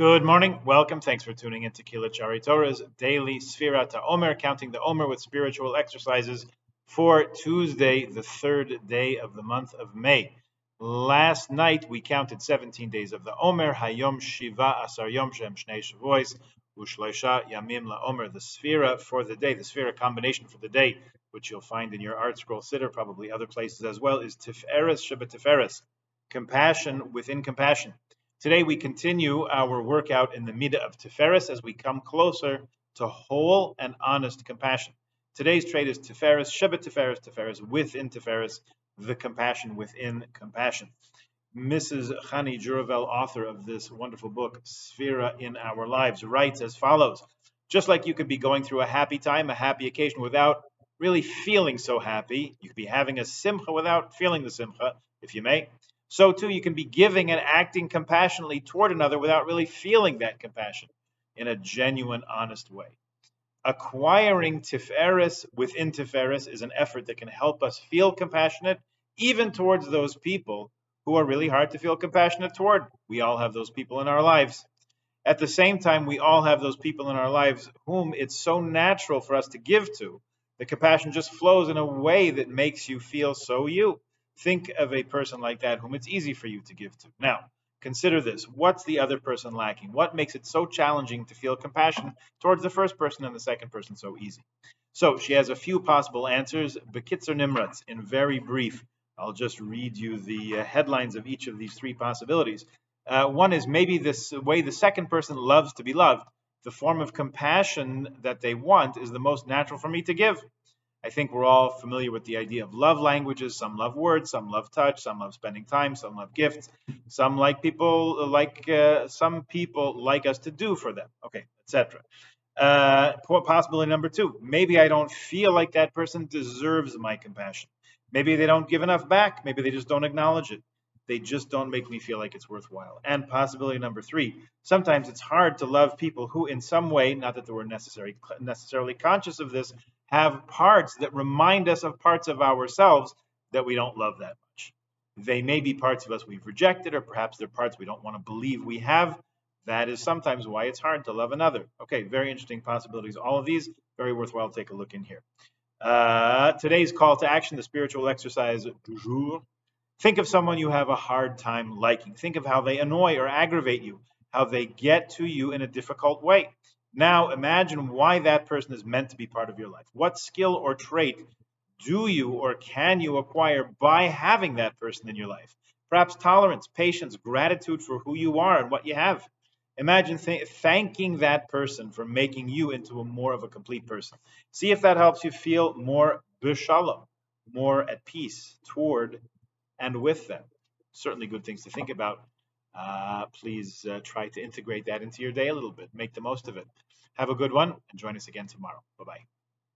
Good morning. Welcome. Thanks for tuning in to Kilachari Torah's daily Sefirat Haomer, counting the Omer with spiritual exercises for Tuesday, the third day of the month of May. Last night we counted 17 days of the Omer. Hayom Shiva Asar Yom Shem Shnei Shavuos Ushloisha Yamim LaOmer. The Sefira for the day, the Sefira combination for the day, which you'll find in your Art Scroll Siddur, probably other places as well, is Tiferes Sheba Tiferes, compassion within compassion. Today we continue our workout in the Midah of Tiferes as we come closer to whole and honest compassion. Today's trait is Tiferes, Sheba Tiferes, Tiferes within Tiferes, the compassion within compassion. Mrs. Chani Juravel, author of this wonderful book, Sefira in Our Lives, writes as follows: just like you could be going through a happy time, a happy occasion without really feeling so happy, you could be having a simcha without feeling the simcha, if you may. So too, you can be giving and acting compassionately toward another without really feeling that compassion in a genuine, honest way. Acquiring Tiferes within Tiferes is an effort that can help us feel compassionate even towards those people who are really hard to feel compassionate toward. We all have those people in our lives. At the same time, we all have those people in our lives whom it's so natural for us to give to. The compassion just flows in a way that makes you feel so you. Think of a person like that whom it's easy for you to give to. Now, consider this. What's the other person lacking? What makes it so challenging to feel compassion towards the first person and the second person so easy? So she has a few possible answers. Bekitzer Nimratz, in very brief. I'll just read you the headlines of each of these three possibilities. One is maybe this way the second person loves to be loved. The form of compassion that they want is the most natural for me to give. I think we're all familiar with the idea of love languages. Some love words, some love touch, some love spending time, some love gifts. Some people like us to do for them. Okay, etc. Possibility number two, maybe I don't feel like that person deserves my compassion. Maybe they don't give enough back. Maybe they just don't acknowledge it. They just don't make me feel like it's worthwhile. And possibility number three, sometimes it's hard to love people who in some way, not that we're necessarily conscious of this, have parts that remind us of parts of ourselves that we don't love that much. They may be parts of us we've rejected, or perhaps they're parts we don't want to believe we have. That is sometimes why it's hard to love another. Okay, very interesting possibilities. All of these, very worthwhile to take a look in here. Today's call to action, the spiritual exercise du jour. Think of someone you have a hard time liking. Think of how they annoy or aggravate you, how they get to you in a difficult way. Now imagine why that person is meant to be part of your life. What skill or trait do you or can you acquire by having that person in your life? Perhaps tolerance, patience, gratitude for who you are and what you have. Imagine thanking that person for making you into more of a complete person. See if that helps you feel more b'shalom, more at peace toward and with them. Certainly good things to think about. Please try to integrate that into your day a little bit. Make the most of it. Have a good one and join us again tomorrow. Bye-bye.